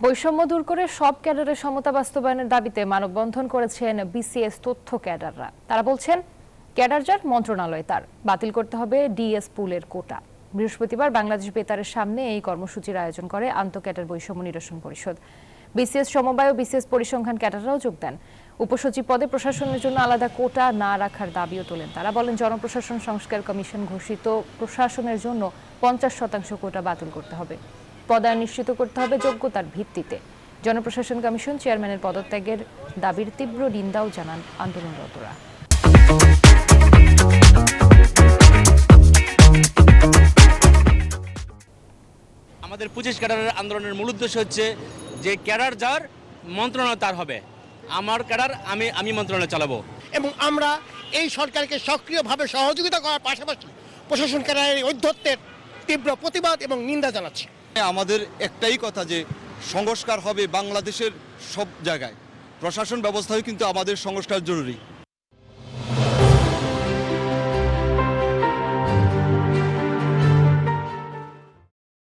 বৈষম্য দূর করে সব ক্যাডারের সমতা বাস্তবায়নের দাবিতে মানববন্ধন করেছেন বিসিএস তথ্য ক্যাডাররা। তারা বলছেন, ক্যাডার যার মন্ত্রণালয় তার, বাতিল করতে হবে ডিএস পুলের কোটা। বৃহস্পতিবার বাংলাদেশ বেতারের সামনে এই কর্মসূচির আয়োজন করে আন্তঃক্যাডার বৈষম্য নিরসন পরিষদ। বিসিএস সমবায় ও বিসিএস পরিসংখ্যান ক্যাডাররাও যোগ দেন। উপসচিব পদে প্রশাসনের জন্য আলাদা কোটা না রাখার দাবিও তোলেন তারা। বলেন, জনপ্রশাসন সংস্কার কমিশন ঘোষিত প্রশাসনের জন্য 50% কোটা বাতিল করতে হবে। পদায়ন নিশ্চিত করতে হবে যোগ্যতার ভিত্তিতে। জনপ্রশাসন কমিশন চেয়ারম্যানের পদত্যাগের দাবির তীব্র নিন্দাও জানান আন্দোলনরতরা। আমাদের 25 ক্যাডারের আন্দোলনের মূল উদ্দেশ্য হচ্ছে যে ক্যাডার যার মন্ত্রণালয় তার হবে। আমার ক্যাডার আমি মন্ত্রণালয় চালাবো। এবং আমরা এই সরকারকে সক্রিয়ভাবে সহযোগিতা করার পাশাপাশি প্রশাসন ক্যাডারের ঔদ্ধত্যের তীব্র প্রতিবাদ এবং নিন্দা জানাচ্ছি। আমাদের একটাই কথা যে সংস্কার হবে বাংলাদেশের সব জায়গায়, প্রশাসন ব্যবস্থায় কিন্তু আমাদের সংস্কার জরুরি।